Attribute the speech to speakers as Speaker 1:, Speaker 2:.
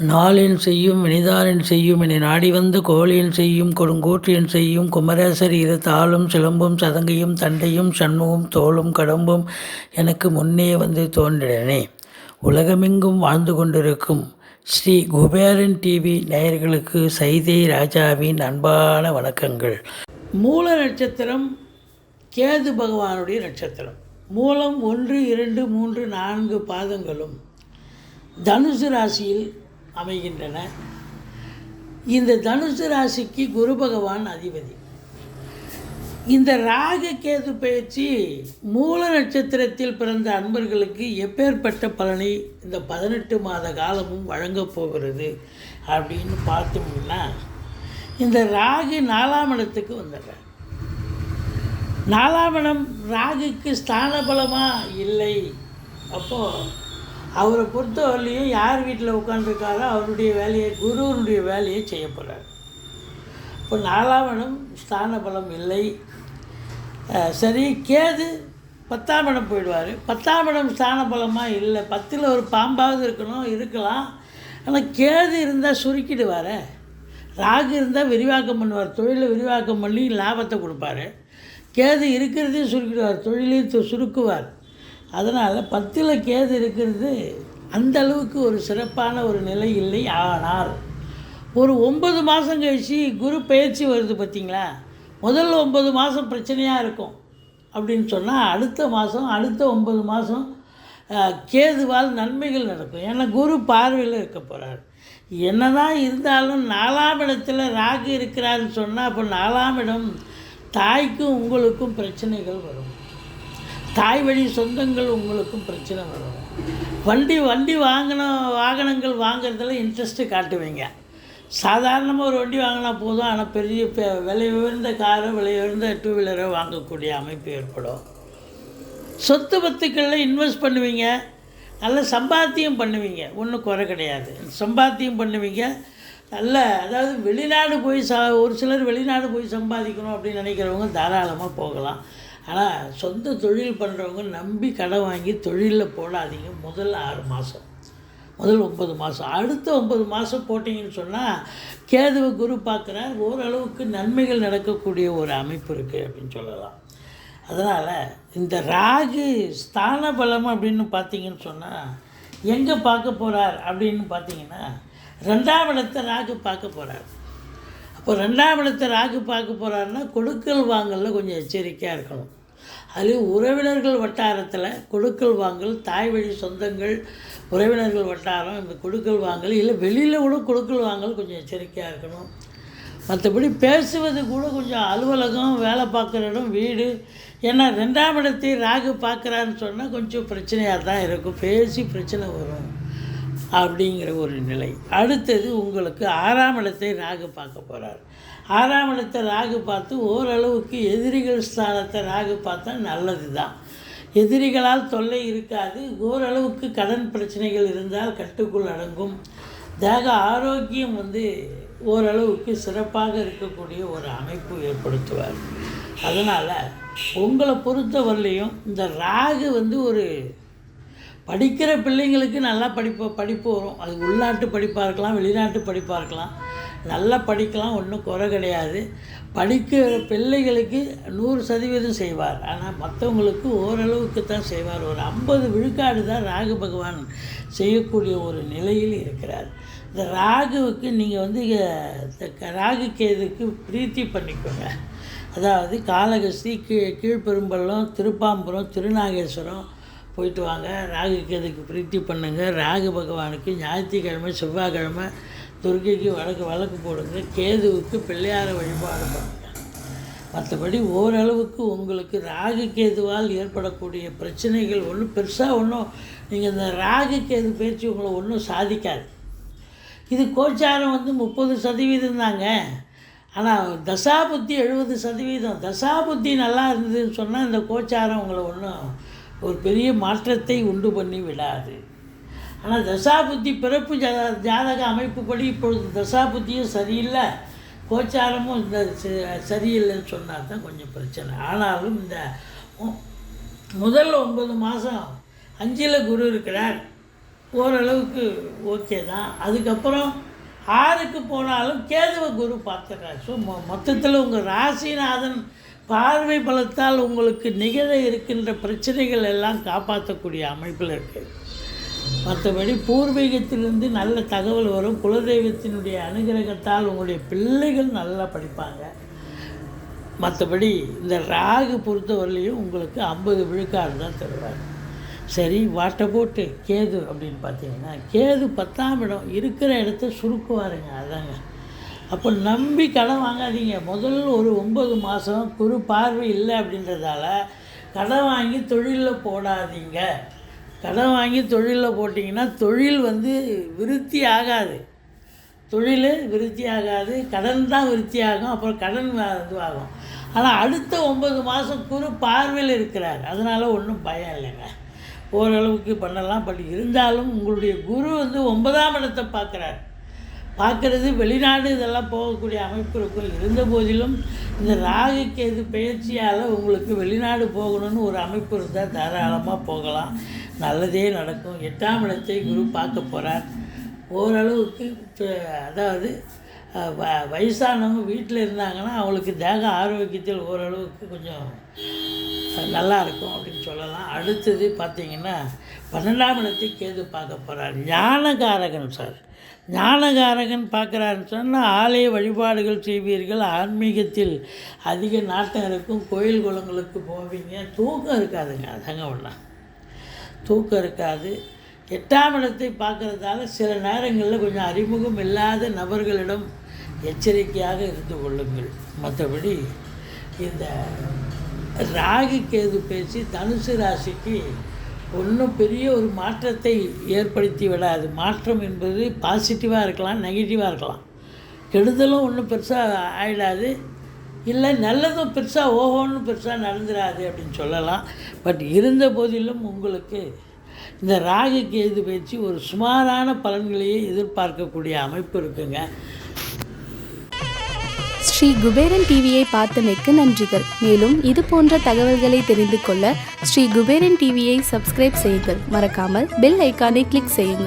Speaker 1: நாளின் செய்யும் வினிதானின் செய்யும் என நாடி வந்த கோழியின் செய்யும் கொடுங்கூற்றியன் செய்யும் குமரேசர் இரு தாளும் சிலம்பும் சதங்கையும் தண்டையும் சண்முகம் தோளும் கடம்பும் எனக்கு முன்னே வந்து தோன்றினே. உலகமெங்கும் வாழ்ந்து கொண்டிருக்கும் ஸ்ரீ குபேரன் டிவி நேயர்களுக்கு சைதை ராஜாவின் அன்பான வணக்கங்கள். மூல நட்சத்திரம் கேது பகவானுடைய நட்சத்திரம். மூலம் 1, 2, 3, 4 பாதங்களும் தனுசு ராசியில் அமைகின்றன. இந்த தனுசு ராசிக்கு குரு பகவான் அதிபதி. இந்த ராகு கேது பயிற்சி மூல நட்சத்திரத்தில் பிறந்த அன்பர்களுக்கு எப்பேற்பட்ட பலனை இந்த 18 மாத காலமும் வழங்கப் போகிறது அப்படின்னு பார்த்தோம்னா, இந்த ராகு 4ஆம் இடத்துக்கு வந்துடுறார். 4ஆம் இடம் ராகுக்கு ஸ்தான பலமாக இல்லை. அப்போது அவரை பொறுத்தவரையிலையும் யார் வீட்டில் உட்காந்துருக்காரோ அவருடைய வேலையை, குருவனுடைய வேலையை செய்ய போகிறார். இப்போ 4ஆம் இடம் ஸ்தான பலம் இல்லை. சரி, கேது 10ஆம் இடம் போயிடுவார். 10ஆம் இடம் ஸ்தான பலமாக இல்லை. 10ல் ஒரு பாம்பாவது இருக்கலாம். ஆனால் கேது இருந்தால் சுருக்கிடுவார். ராகு இருந்தால் விரிவாக்கம் பண்ணுவார், தொழிலை விரிவாக்கம் பண்ணி லாபத்தை கொடுப்பார். கேது இருக்கிறதையும் சுருக்கிடுவார், தொழிலையும் சுருக்குவார். அதனால் 10ல் கேது இருக்கிறது அந்த அளவுக்கு ஒரு சிறப்பான ஒரு நிலை இல்லை. ஆனால் ஒரு 9 மாதம் கழித்து குரு பயிற்சி வருது பார்த்திங்களா. முதல் 9 மாதம் பிரச்சனையாக இருக்கும் அப்படின்னு சொன்னால், அடுத்த 9 மாதம் கேதுவால் நன்மைகள் நடக்கும். ஏன்னா குரு பார்வையில் இருக்க போகிறார். என்ன தான் இருந்தாலும் 4ஆம் இடத்துல ராகு இருக்கிறாருன்னு சொன்னால், அப்போ 4ஆம் இடம் தாய்க்கும் உங்களுக்கும் பிரச்சனைகள் வரும். தாய் வழி சொந்தங்கள் உங்களுக்கும் பிரச்சனை வரும். வண்டி வாகனங்கள் வாங்குறதுல இன்ட்ரெஸ்ட்டு காட்டுவீங்க. சாதாரணமாக ஒரு வண்டி வாங்கினா போதும், ஆனால் பெரிய விலை உயர்ந்த காரோ விலை உயர்ந்த 2 வீலரோ வாங்கக்கூடிய அமைப்பு ஏற்படும். சொத்து பத்துக்களில் இன்வெஸ்ட் பண்ணுவீங்க, நல்ல சம்பாத்தியம் பண்ணுவீங்க, ஒன்றும் குறை கிடையாது. சம்பாத்தியம் பண்ணுவீங்க நல்ல. அதாவது வெளிநாடு போய் ஒரு சிலர் வெளிநாடு போய் சம்பாதிக்கணும் அப்படின்னு நினைக்கிறவங்க தாராளமாக போகலாம். ஆனால் சொந்த தொழில் பண்ணுறவங்க நம்பி கடன் வாங்கி தொழிலில் போடாதீங்க. முதல் 6 மாதம், முதல் 9 மாதம். அடுத்த 9 மாதம் போட்டிங்கன்னு சொன்னால் கேதுவை குரு பார்க்குறார். ஓரளவுக்கு நன்மைகள் நடக்கக்கூடிய ஒரு அமைப்பு இருக்குது அப்படின்னு சொல்லலாம். அதனால் இந்த ராகு ஸ்தான பலம் அப்படின்னு பார்த்தீங்கன்னு சொன்னால் எங்கே பார்க்க போகிறார் அப்படின்னு பார்த்தீங்கன்னா, 2ஆம் இடத்தை ராகு பார்க்க போகிறார். இப்போ 2ஆம் இடத்தை ராகு பார்க்க போகிறாருன்னா கொடுக்கல் வாங்கலில் கொஞ்சம் எச்சரிக்கையாக இருக்கணும். அதுலேயும் உறவினர்கள் வட்டாரத்தில் கொடுக்கல் வாங்கல், தாய் வழி சொந்தங்கள், உறவினர்கள் வட்டாரம், இந்த கொடுக்கல் வாங்கல், இல்லை வெளியில் கூட கொடுக்கல் வாங்கல் கொஞ்சம் எச்சரிக்கையாக இருக்கணும். மற்றபடி பேசுவது கூட கொஞ்சம் அலுவலகம், வேலை பார்க்குற இடம், வீடு. ஏன்னா 2ஆம் இடத்தை ராகு பார்க்குறான்னு சொன்னால் கொஞ்சம் பிரச்சனையாக தான் இருக்கும், பேசி பிரச்சனை வரும் அப்படிங்கிற ஒரு நிலை. அடுத்தது உங்களுக்கு 6ஆம் இடத்தை ராகு பார்க்க போகிறார். 6ஆம் இடத்தை ராகு பார்த்து ஓரளவுக்கு எதிரிகள் ஸ்தானத்தை ராகு பார்த்தா நல்லது தான். எதிரிகளால் தொல்லை இருக்காது. ஓரளவுக்கு கடன் பிரச்சனைகள் இருந்தால் கட்டுக்குள் அடங்கும். தேக ஆரோக்கியம் ஓரளவுக்கு சிறப்பாக இருக்கக்கூடிய ஒரு அமைப்பு ஏற்படுத்துவார். அதனால் உங்களை பொறுத்தவரையிலையும் இந்த ராகு ஒரு படிக்கிற பிள்ளைங்களுக்கு நல்லா படிப்பு வரும். அது உள்நாட்டு படிப்பாக இருக்கலாம், வெளிநாட்டு படிப்பாக இருக்கலாம். நல்லா படிக்கலாம், ஒன்றும் குறை கிடையாது. படிக்கிற பிள்ளைகளுக்கு 100% செய்வார். ஆனால் மற்றவங்களுக்கு ஓரளவுக்கு தான் செய்வார். ஒரு 50 விழுக்காடு தான் ராகு பகவான் செய்யக்கூடிய ஒரு நிலையில் இருக்கிறார். இந்த ராகுவுக்கு நீங்கள் ராகு கேதுக்கு பிரீத்தி பண்ணிக்கோங்க. அதாவது காளகஸ்தி, கீழ்பெரும்பள்ளம், திருப்பாம்புரம், திருநாகேஸ்வரம் போயிட்டு வாங்க. ராகு கேதுக்கு பிரீத்தி பண்ணுங்கள். ராகு பகவானுக்கு ஞாயிற்றுக்கிழமை, செவ்வாய்க்கிழமை துர்க்கைக்கு விளக்கு போடுங்க. கேதுவுக்கு பிள்ளையார வழிபாடு பண்ணுங்கள். மற்றபடி ஓரளவுக்கு உங்களுக்கு ராகு கேதுவால் ஏற்படக்கூடிய பிரச்சனைகள் பெருசாக நீங்கள் இந்த ராகு கேது பயிற்சி உங்களை ஒன்றும் சாதிக்காது. இது கோச்சாரம் 30% தாங்க. ஆனால் தசாபுத்தி 70%. தசாபுத்தி நல்லா இருந்ததுன்னு சொன்னால் இந்த கோச்சாரம் உங்களை ஒன்றும் ஒரு பெரிய மாற்றத்தை உண்டு பண்ணி விடாது. ஆனால் தசாபுத்தி பிறப்பு ஜாதக அமைப்புப்படி இப்பொழுது தசாபுத்தியும் சரியில்லை, கோச்சாரமும் இந்த சரியில்லைன்னு சொன்னால் தான் கொஞ்சம் பிரச்சனை. ஆனாலும் இந்த முதல் 9 மாதம் 5ல் குரு இருக்கிறார், ஓரளவுக்கு ஓகே தான். அதுக்கப்புறம் 6க்கு போனாலும் கேதுவை குரு பார்த்துறார். ஸோ மொத்தத்தில் உங்கள் ராசிநாதன் பார்வை பலத்தால் உங்களுக்கு நிகழ இருக்கின்ற பிரச்சனைகள் எல்லாம் காப்பாற்றக்கூடிய அமைப்பில் இருக்குது. மற்றபடி பூர்வீகத்திலிருந்து நல்ல தகவல் வரும். குலதெய்வத்தினுடைய அனுகிரகத்தால் உங்களுடைய பிள்ளைகள் நல்லா படிப்பாங்க. மற்றபடி இந்த ராகு பொறுத்தவரையிலையும் உங்களுக்கு 50 விழுக்காடு தான் தருவார். சரி, வாட்டை போட்டு கேது அப்படின்னு பார்த்தீங்கன்னா, கேது 10ஆம் இடம் இருக்கிற இடத்த சுருக்குவாருங்க. அதாங்க. அப்போ நம்பி கடன் வாங்காதீங்க. முதல் ஒரு 9 மாதம் குரு பார்வை இல்லை அப்படின்றதால கடன் வாங்கி தொழிலில் போடாதீங்க. கடன் வாங்கி தொழிலில் போட்டிங்கன்னா தொழில் விருத்தி ஆகாது. தொழில் விருத்தி ஆகாது, கடன் தான் விருத்தி ஆகும். அப்புறம் கடன் இதுவாகும். ஆனால் அடுத்த 9 மாதம் குரு பார்வையில் இருக்கிறார். அதனால் ஒன்றும் பயம் இல்லைங்க, ஓரளவுக்கு பண்ணலாம். பட் இருந்தாலும் உங்களுடைய குரு 9ஆம் இடத்தை பார்க்குறது வெளிநாடு இதெல்லாம் போகக்கூடிய அமைப்பு இருக்கும். இருந்த போதிலும் இந்த ராகு கேது பயிற்சியால் உங்களுக்கு வெளிநாடு போகணும்னு ஒரு அமைப்பு இருந்தால் தாராளமாக போகலாம், நல்லதே நடக்கும். 8ஆம் இடத்தை குரு பார்க்க போகிறார். ஓரளவுக்கு அதாவது வயசானவங்க வீட்டில் இருந்தாங்கன்னா அவங்களுக்கு தேக ஆரோக்கியத்தில் ஓரளவுக்கு கொஞ்சம் நல்லா இருக்கும் அப்படின்னு சொல்லலாம். அடுத்தது பார்த்திங்கன்னா 12ஆம் இடத்தை கேது பார்க்க போகிறார். ஞானகாரகன் சார், ஞானகாரகன் பார்க்குறாருன்னு சொன்னால் ஆலய வழிபாடுகள் செய்வீர்கள், ஆன்மீகத்தில் அதிக நாட்டம் இருக்கும், கோயில் குளங்களுக்கு போவீங்க. தூக்கம் இருக்காதுங்க, அதாங்க ஒன்றா தூக்கம் இருக்காது. 8ஆம் இடத்தை பார்க்குறதால சில நேரங்களில் கொஞ்சம் அறிமுகம் இல்லாத நபர்களிடம் எச்சரிக்கையாக இருந்து கொள்ளுங்கள். மற்றபடி இந்த ராகு கேது பேசி தனுசு ராசிக்கு ஒன்றும் பெரிய ஒரு மாற்றத்தை ஏற்படுத்தி விடாது. மாற்றம் என்பது பாசிட்டிவாக இருக்கலாம், நெகட்டிவாக இருக்கலாம். கெடுதலும் ஒன்றும் பெருசாக ஆகிடாது, இல்லை நல்லதும் பெருசாக ஓஹோன்னு பெருசாக நடந்துடாது அப்படின்னு சொல்லலாம். பட் இருந்த போதிலும் உங்களுக்கு இந்த ராகு கேது பயிற்சி ஒரு சுமாரான பலன்களையே எதிர்பார்க்கக்கூடிய அமைப்பு இருக்குங்க.
Speaker 2: ஸ்ரீ குபேரன் டிவியை பார்த்தமைக்கு நன்றிகள். மேலும் இது போன்ற தகவல்களை தெரிந்து கொள்ள ஸ்ரீ குபேரன் டிவியை சப்ஸ்கிரைப் செய்யுங்கள். மறக்காமல் பெல் ஐக்கானை கிளிக் செய்யுங்கள்.